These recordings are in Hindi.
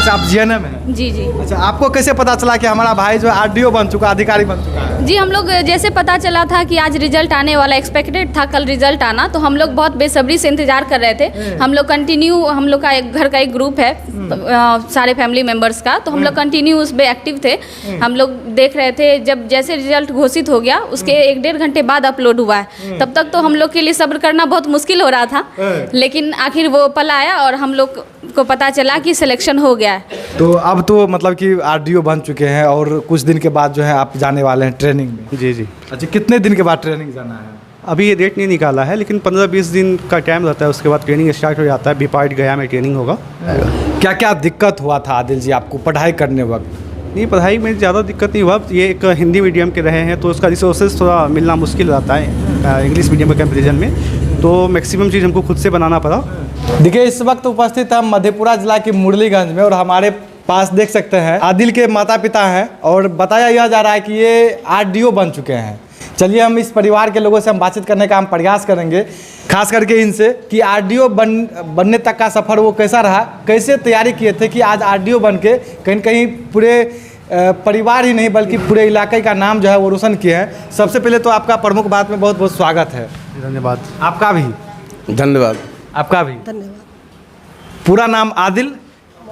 अच्छा, आप जीएनएम में हैं? जी जी। अच्छा, आपको कैसे पता चला कि हमारा भाई जो है आरडीओ बन चुका, अधिकारी बन चुका है? जी, हम लोग जैसे पता चला था कि आज रिजल्ट आने वाला, एक्सपेक्टेड था कल रिजल्ट आना, तो हम लोग बहुत बेसब्री से इंतजार कर रहे थे। हम लोग कंटिन्यू, हम लोग का एक घर का एक ग्रुप है सारे फैमिली मेम्बर्स का, तो हम लोग कंटिन्यू उस पर एक्टिव थे। हम लोग देख रहे थे, जब जैसे रिजल्ट घोषित हो गया उसके 1-1.5 घंटे बाद अपलोड हुआ है। तब तक तो हम लोग के लिए सब्र करना बहुत मुश्किल हो रहा था, लेकिन आखिर वो पल आया और हम लोग को पता चला कि सिलेक्शन हो गया है। तो अब तो मतलब कि आरडीओ बन चुके हैं और कुछ दिन के बाद जो है आप जाने वाले हैं ट्रेनिंग में। जी जी। अच्छा, कितने दिन के बाद ट्रेनिंग जाना है? अभी ये डेट नहीं निकाला है, लेकिन 15-20 दिन का टाइम रहता है, उसके बाद ट्रेनिंग स्टार्ट हो जाता है। बीपार्ट गया में ट्रेनिंग होगा। क्या क्या दिक्कत हुआ था आदिल जी आपको पढ़ाई करने वक्त? नहीं, पढ़ाई में ज़्यादा दिक्कत नहीं हुआ। ये एक हिंदी मीडियम के रहे हैं तो उसका रिसोर्सेज थोड़ा मिलना मुश्किल रहता है इंग्लिश मीडियम के कंपेरिजन में, तो मैक्सिमम चीज़ हमको खुद से बनाना पड़ा। देखिए, इस वक्त उपस्थित हम मधेपुरा जिला के मुरलीगंज में और हमारे पास देख सकते हैं आदिल के माता पिता हैं और बताया यह जा रहा है कि ये आरडीओ बन चुके हैं। चलिए हम इस परिवार के लोगों से हम बातचीत करने का हम प्रयास करेंगे, खास करके इनसे कि आरडीओ बनने तक का सफ़र वो कैसा रहा, कैसे तैयारी किए थे कि आज आरडीओ बन के कहीं कहीं पूरे परिवार ही नहीं बल्कि पूरे इलाके का नाम जो है वो रोशन किए हैं। सबसे पहले तो आपका प्रमुख बात में बहुत बहुत स्वागत है। धन्यवाद। आपका भी धन्यवाद। आपका भी धन्यवाद। पूरा नाम आदिल?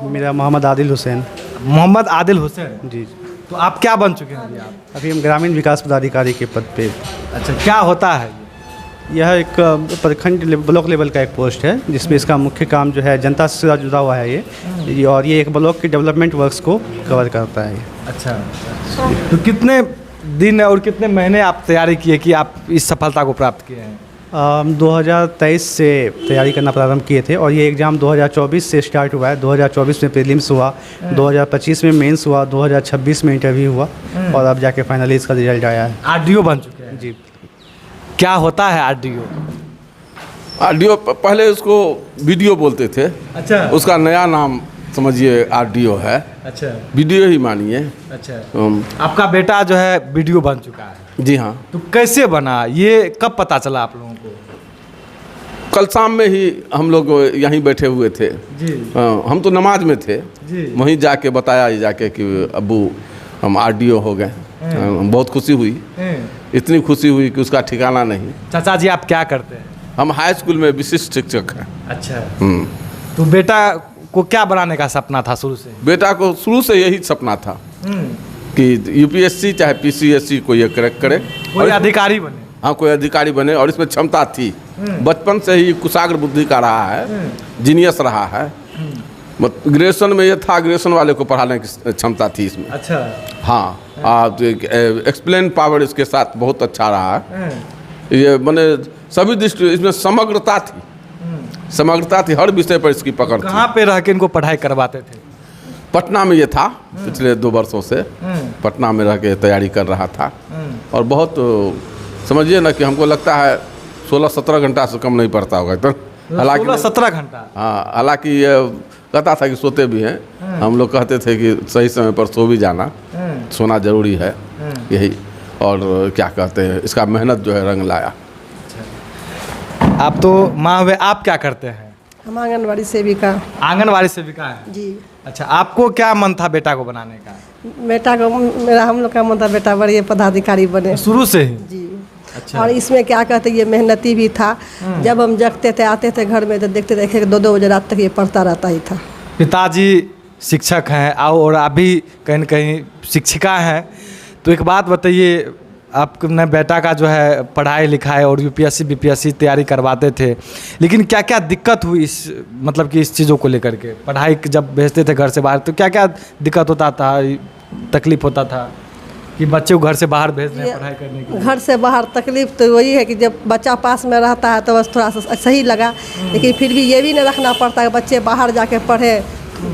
मेरा मोहम्मद आदिल हुसैन। मोहम्मद आदिल हुसैन जी। तो आप क्या बन चुके हैं अभी आप? अभी हम ग्रामीण विकास पदाधिकारी के पद पे। अच्छा, क्या होता है ये? यह एक प्रखंड ब्लॉक लेवल का एक पोस्ट है जिसमें इसका मुख्य काम जो है जनता से जुड़ा हुआ है और ये एक ब्लॉक के डेवलपमेंट वर्क्स को कवर करता है। अच्छा, तो कितने दिन और कितने महीने आप तैयारी किए कि आप इस सफलता को प्राप्त किए हैं? 2023 से तैयारी करना प्रारंभ किए थे और ये एग्ज़ाम 2024 से स्टार्ट हुआ है। 2024 में प्रीलिम्स हुआ, 2025 में मेंस हुआ, 2026 में इंटरव्यू हुआ और अब जाके फाइनली इसका रिजल्ट आया है। आरडीओ बन चुके हैं जी। क्या होता है आरडीओ? आरडीओ पहले उसको वीडियो बोलते थे। अच्छा। उसका नया नाम समझिए आरडीओ है। अच्छा। वीडियो ही मानिए। अच्छा। आपका बेटा जो है वीडियो बन चुका है? जी हाँ। तो कैसे बना, ये कब पता चला आप लोगों को? कल शाम में ही हम लोग यहीं बैठे हुए थे जी। हम तो नमाज में थे जी। वहीं जाके बताया जाके कि अब्बू हम आरडीओ हो गए। बहुत खुशी हुई, इतनी खुशी हुई कि उसका ठिकाना नहीं। चाचा जी आप क्या करते हैं? हम हाई स्कूल में विशिष्ट शिक्षक हैं। अच्छा। तो बेटा को क्या बनाने का सपना था शुरू से? बेटा को शुरू से यही सपना था कि यूपीएससी चाहे पीसीएससी को ये क्रैक करे, कोई अधिकारी बने। हाँ, कोई अधिकारी बने और इसमें क्षमता थी। बचपन से ही कुशाग्र बुद्धि का रहा है, जीनियस रहा है। ग्रेजुएशन में ये था, ग्रेजुएशन वाले को पढ़ाने की क्षमता थी इसमें। अच्छा। हाँ, एक्सप्लेन पावर इसके साथ बहुत अच्छा रहा है। ये मैंने सभी दृष्टि इसमें समग्रता थी, समग्रता थी, हर विषय पर इसकी पकड़ थी। कहाँ पे रह के इनको पढ़ाई करवाते थे? पटना में ये था, पिछले 2 वर्षों से पटना में रह के तैयारी कर रहा था और बहुत समझिए ना कि हमको लगता है 16-17 घंटा से कम नहीं पड़ता होगा। तो हालांकि 16-17 घंटा? हाँ, हालांकि ये कहता था कि सोते भी हैं। हम लोग कहते थे कि सही समय पर सो भी जाना, सोना जरूरी है यही। और क्या कहते हैं, इसका मेहनत जो है रंग लाया। आप तो माँ हुए, आप क्या करते हैं? हम आंगनबाड़ी सेविका। आंगनबाड़ी सेविका है जी। अच्छा, आपको क्या मन था बेटा को बनाने का? बेटा को हम लोग का मन था बेटा बड़े पदाधिकारी बने शुरू से ही? जी। अच्छा। और इसमें क्या कहते ये मेहनती भी था। जब हम जगते थे, आते थे घर में तो देखते थे 1-2 बजे रात तक ये पढ़ता रहता ही था। पिताजी शिक्षक हैं और अभी कहीं न कहीं शिक्षिका हैं, तो एक बात बताइए, आपने बेटा का जो है पढ़ाई लिखाई और यूपीएससी बीपीएससी तैयारी करवाते थे, लेकिन क्या क्या दिक्कत हुई इस मतलब कि इस चीज़ों को लेकर के? पढ़ाई जब भेजते थे घर से बाहर तो क्या क्या दिक्कत होता था, तकलीफ होता था कि बच्चे को घर से बाहर भेज रहे हैं पढ़ाई करने के लिए? घर से बाहर तकलीफ तो वही है कि जब बच्चा पास में रहता है तो बस थोड़ा सा सही लगा, लेकिन फिर भी ये भी नहीं रखना पड़ता है बच्चे बाहर जाके पढ़े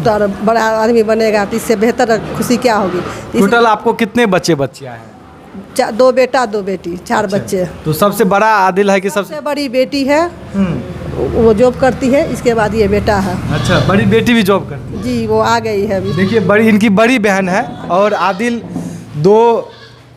तो बड़ा आदमी बनेगा, तो इससे बेहतर खुशी क्या होगी। टोटल आपको कितने बच्चे बच्चियाँ हैं? 2 बेटा 2 बेटी, 4 बच्चे। तो सबसे बड़ा आदिल है कि सबसे बड़ी बेटी है, वो जॉब करती है, इसके बाद ये बेटा है। अच्छा, बड़ी बेटी भी जॉब करती है? जी, वो आ गई है अभी। देखिए, बड़ी इनकी बड़ी बहन है और आदिल 2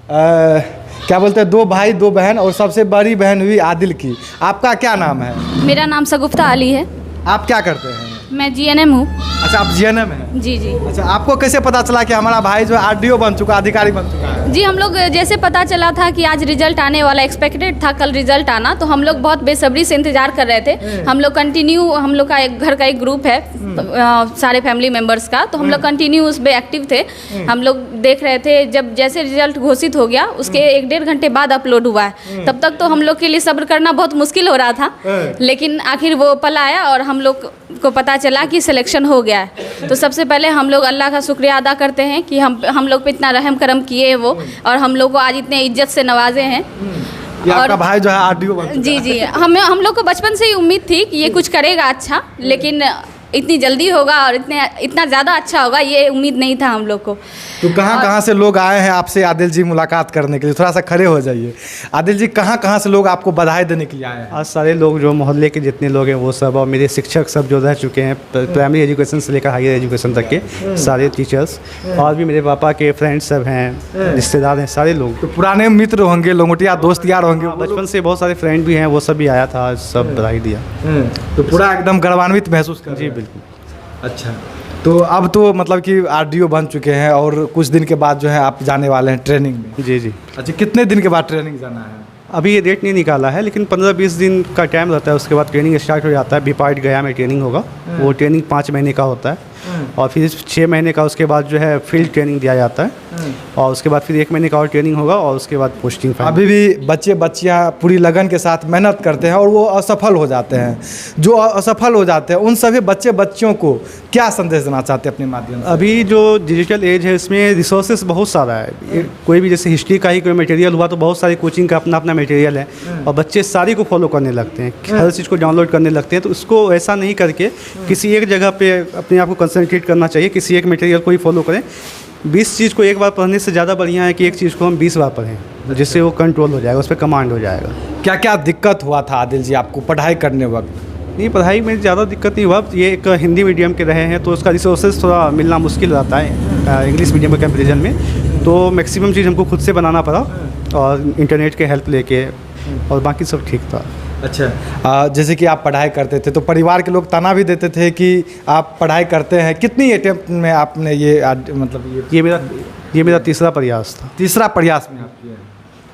क्या बोलते हैं, 2 भाई 2 बहन और सबसे बड़ी बहन हुई आदिल की। आपका क्या नाम है? मेरा नाम शगुफ्ता अली है। आप क्या करते हैं? मैं जीएनएम हूँ। अच्छा, आप जीएनएम हैं? जी जी। अच्छा, आपको कैसे पता चला कि हमारा भाई जो है आरडीओ बन चुका, अधिकारी बन चुका है? जी, हम लोग जैसे पता चला था कि आज रिजल्ट आने वाला, एक्सपेक्टेड था कल रिजल्ट आना, तो हम लोग बहुत बेसब्री से इंतजार कर रहे थे। हम लोग कंटिन्यू, हम लोग का एक घर का एक ग्रुप है सारे फैमिली मेम्बर्स का, तो हम लोग कंटिन्यू उस पर एक्टिव थे। हम लोग देख रहे थे, जब जैसे रिजल्ट घोषित हो गया उसके 1-1.5 घंटे बाद अपलोड हुआ है। तब तक तो हम लोग के लिए सब्र करना बहुत मुश्किल हो रहा था, लेकिन आखिर वो पल आया और हम लोग को पता चला कि सिलेक्शन हो गया है। तो सबसे पहले हम लोग अल्लाह का शुक्रिया अदा करते हैं कि हम लोग पे इतना रहम करम किए वो, और हम लोग को आज इतने इज्जत से नवाजे हैं। ये आपका भाई जो है आरडीओ बन चुका है? जी जी, हम लोग को बचपन से ही उम्मीद थी कि ये कुछ करेगा अच्छा, लेकिन इतनी जल्दी होगा और इतना ज़्यादा अच्छा होगा ये उम्मीद नहीं था हम लोग को। तो कहाँ से लोग आए हैं आपसे आदिल जी मुलाकात करने के लिए? थोड़ा सा खड़े हो जाइए। आदिल जी, कहाँ से लोग आपको बधाई देने के लिए आए हैं? आज सारे लोग जो मोहल्ले के जितने लोग हैं वो सब, और मेरे शिक्षक सब जो रह चुके हैं प्राइमरी एजुकेशन से लेकर हायर एजुकेशन तक के सारे टीचर्स, और भी मेरे पापा के फ्रेंड्स सब हैं, रिश्तेदार हैं, सारे लोग। तो पुराने मित्र होंगे, लंगोटिया दोस्त यार होंगे, बचपन से बहुत सारे फ्रेंड भी हैं, वो सब भी आया था, सब बधाई दिया। तो पूरा एकदम गर्वान्वित महसूस कर? जी बिल्कुल। अच्छा, तो अब तो मतलब कि आरडीओ बन चुके हैं और कुछ दिन के बाद जो है आप जाने वाले हैं ट्रेनिंग में? जी जी। अच्छा, कितने दिन के बाद ट्रेनिंग जाना है? अभी ये डेट नहीं निकाला है, लेकिन 15-20 दिन का टाइम रहता है, उसके बाद ट्रेनिंग स्टार्ट हो जाता है। बीपार्ट गया में ट्रेनिंग होगा, वो ट्रेनिंग 5 महीने का होता है, और फिर 6 महीने का उसके बाद जो है फील्ड ट्रेनिंग दिया जाता है, और उसके बाद फिर 1 महीने का और ट्रेनिंग होगा, और उसके बाद पोस्टिंग। अभी भी बच्चे बच्चियाँ पूरी लगन के साथ मेहनत करते हैं और वो असफल हो जाते हैं। जो असफल हो जाते हैं उन सभी बच्चे बच्चियों को क्या संदेश देना चाहते हैं अपने माध्यम से? अभी जो डिजिटल एज है इसमें रिसोर्सेज बहुत सारा है। कोई भी जैसे हिस्ट्री का ही कोई मटेरियल हुआ तो बहुत सारी कोचिंग का अपना अपना मटेरियल है, और बच्चे सारी को फॉलो करने लगते हैं, हर चीज़ को डाउनलोड करने लगते हैं। तो उसको ऐसा नहीं करके किसी एक जगह पे अपने आप को कंसंट्रेट करना चाहिए, किसी एक मटेरियल को ही फॉलो करें। 20 चीज़ को एक बार पढ़ने से ज़्यादा बढ़िया है कि एक चीज़ को हम 20 बार पढ़ें, जिससे वो कंट्रोल हो जाएगा, उस पर कमांड हो जाएगा। क्या क्या दिक्कत हुआ था आदिल जी आपको पढ़ाई करने वक्त? नहीं, पढ़ाई में ज़्यादा दिक्कत नहीं हुआ। ये एक हिंदी मीडियम के रहे हैं तो उसका रिसोर्सेज थोड़ा मिलना मुश्किल रहता है इंग्लिश मीडियम के कंपेरिजन में, तो मैक्सिमम चीज़ हमको खुद से बनाना पड़ा, और इंटरनेट के हेल्प लेके, और बाकी सब ठीक था। अच्छा, जैसे कि आप पढ़ाई करते थे तो परिवार के लोग ताना भी देते थे कि आप पढ़ाई करते हैं। कितनी अटेम्प्ट में आपने ये मतलब ये मेरा तीसरा प्रयास था। तीसरा प्रयास में आप किए?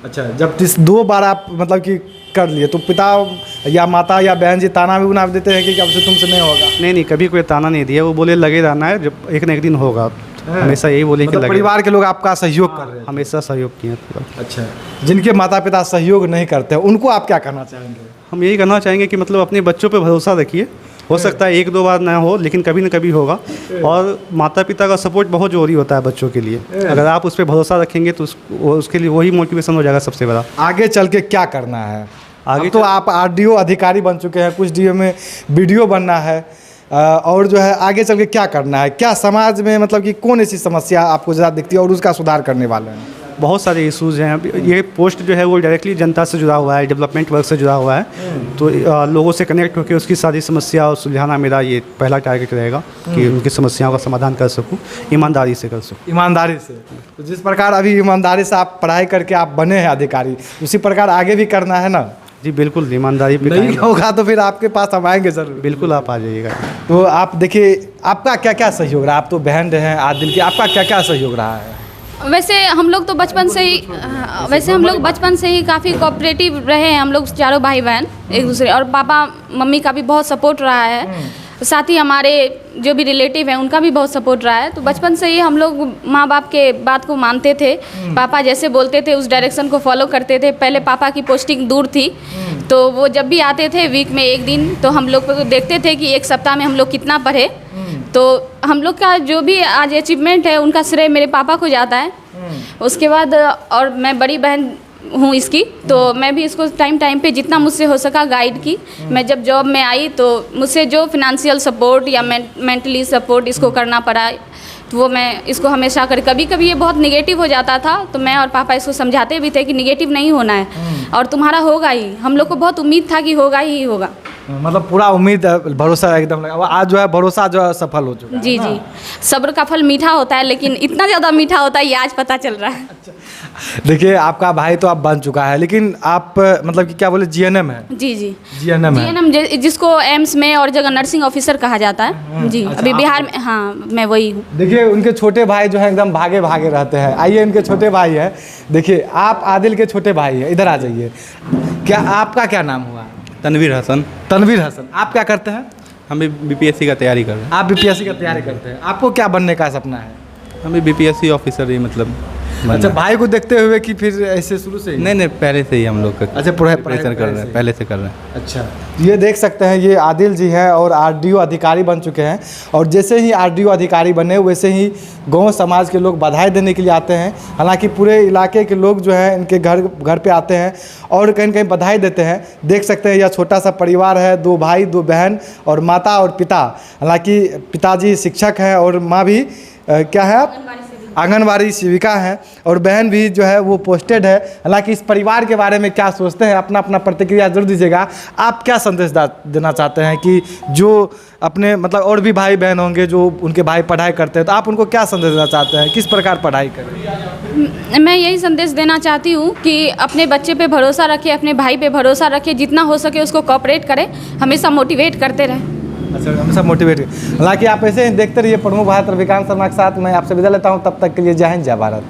अच्छा, जब 2 बार आप मतलब कि कर लिए तो पिता या माता या बहन जी ताना भी उना देते हैं कि अब से तुमसे नहीं होगा? नहीं, कभी कोई ताना नहीं दिया, वो बोले लगे रहना है, जब एक न एक दिन होगा। हमेशा यही बोले कि मतलब परिवार के लोग आपका सहयोग कर रहे हैं? हमेशा सहयोग किए पूरा। अच्छा, जिनके माता पिता सहयोग नहीं करते उनको आप क्या कहना चाहेंगे? हम यही कहना चाहेंगे कि मतलब अपने बच्चों पे भरोसा रखिए, हो सकता है 1-2 बार ना हो, लेकिन कभी न कभी होगा, और माता पिता का सपोर्ट बहुत ज़रूरी होता है बच्चों के लिए। अगर आप उस पर भरोसा रखेंगे तो उसके लिए वही मोटिवेशन हो जाएगा सबसे बड़ा। आगे चल के क्या करना है? आगे तो आप आरडीओ अधिकारी बन चुके हैं, कुछ डीओ में वीडियो बनना है, और जो है आगे चल के क्या करना है? क्या समाज में मतलब कि कौन ऐसी समस्या आपको ज़्यादा दिखती है और उसका सुधार करने वाले हैं? बहुत सारे इश्यूज़ हैं। ये पोस्ट जो है वो डायरेक्टली जनता से जुड़ा हुआ है, डेवलपमेंट वर्क से जुड़ा हुआ है, तो लोगों से कनेक्ट होकर उसकी सारी समस्या सुलझाना मेरा ये पहला टारगेट रहेगा कि उनकी समस्याओं का समाधान कर सकूं, ईमानदारी से कर सकूं। ईमानदारी से? तो जिस प्रकार अभी ईमानदारी से आप पढ़ाई करके आप बने हैं अधिकारी, उसी प्रकार आगे भी करना है ना? जी बिल्कुल, ईमानदारी पे नहीं होगा तो फिर आपके पास हम आएंगे ज़रूर। बिल्कुल, आप आ जाइएगा। तो आप देखिए, आपका क्या क्या सहयोग रहा? आप तो बहन हैं आदिल की, आपका क्या क्या सहयोग रहा है? वैसे हम लोग बचपन से ही काफ़ी कोऑपरेटिव रहे हैं, हम लोग चारों भाई बहन एक दूसरे, और पापा मम्मी का भी बहुत सपोर्ट रहा है, साथ ही हमारे जो भी रिलेटिव हैं उनका भी बहुत सपोर्ट रहा है। तो बचपन से ही हम लोग माँ बाप के बात को मानते थे, पापा जैसे बोलते थे उस डायरेक्शन को फॉलो करते थे। पहले पापा की पोस्टिंग दूर थी, तो वो जब भी आते थे वीक में 1 दिन, तो हम लोग को देखते थे कि 1 सप्ताह में हम लोग कितना पढ़े। तो हम लोग का जो भी आज अचीवमेंट है उनका श्रेय मेरे पापा को जाता है। उसके बाद और मैं बड़ी बहन हूँ इसकी, तो मैं भी इसको टाइम पे जितना मुझसे हो सका गाइड की। मैं जब जॉब में आई तो मुझसे जो फिनेंशियल सपोर्ट या मेंटली सपोर्ट इसको करना पड़ा, तो वो मैं इसको हमेशा कर। कभी कभी ये बहुत निगेटिव हो जाता था, तो मैं और पापा इसको समझाते भी थे कि निगेटिव नहीं होना है, और तुम्हारा होगा ही। हम लोग को बहुत उम्मीद था कि होगा ही होगा, मतलब पूरा उम्मीद भरोसा एकदम लगा। आज जो है भरोसा जो है सफल हो चुका है। जी जी, सब्र का फल मीठा होता है, लेकिन इतना ज़्यादा मीठा होता है ये आज पता चल रहा है। देखिए आपका भाई तो अब बन चुका है, लेकिन आप मतलब कि क्या बोले जीएनएम है? जी जी जीएनएम है। जीएनएम जिसको एम्स में और जगह नर्सिंग ऑफिसर कहा जाता है जी। अभी बिहार में, हाँ मैं वही हूँ। देखिए उनके छोटे भाई जो है एकदम भागे भागे रहते हैं। आइए इनके छोटे भाई है, देखिए आप आदिल के छोटे भाई है, इधर आ जाइए। क्या आपका क्या नाम हुआ? तनवीर हसन। तनवीर हसन। आप क्या करते हैं? हम भी बीपीएससी का तैयारी कर रहे हैं। आप बीपीएससी का तैयारी करते हैं। आपको क्या बनने का सपना है? हम भी बीपीएससी ऑफिसर ही मतलब अच्छा, भाई को देखते हुए कि फिर ऐसे शुरू से ही? नहीं पहले से ही हम लोग अच्छा, प्रिपरेशन कर रहे हैं, पहले से कर रहे हैं। अच्छा, ये देख सकते हैं ये आदिल जी हैं और आरडीओ अधिकारी बन चुके हैं। और जैसे ही आरडीओ अधिकारी बने वैसे ही गांव समाज के लोग बधाई देने के लिए आते हैं। हालांकि पूरे इलाके के लोग जो हैं इनके घर पे आते हैं और कहीं न कहीं बधाई देते हैं। देख सकते हैं यह छोटा सा परिवार है, 2 भाई 2 बहन और माता और पिता। हालांकि पिताजी शिक्षक हैं और माँ भी क्या है आप? आंगनबाड़ी सेविका है और बहन भी जो है वो पोस्टेड है। हालांकि इस परिवार के बारे में क्या सोचते हैं, अपना अपना प्रतिक्रिया जरूर दीजिएगा। आप क्या संदेश देना चाहते हैं कि जो अपने मतलब और भी भाई बहन होंगे जो उनके भाई पढ़ाई करते हैं, तो आप उनको क्या संदेश देना चाहते हैं, किस प्रकार पढ़ाई करें? मैं यही संदेश देना चाहती हूँ कि अपने बच्चे पे भरोसा रखें, अपने भाई पे भरोसा रखें, जितना हो सके उसको कोऑपरेट करें, हमेशा मोटिवेट करते रहें। अच्छा, हमेशा मोटिवेट। हालांकि आप ऐसे ही देखते रहिए प्रमुख भारत रविकांत शर्मा के साथ। मैं आपसे विदा लेता हूँ, तब तक के लिए जय हिंद जय भारत।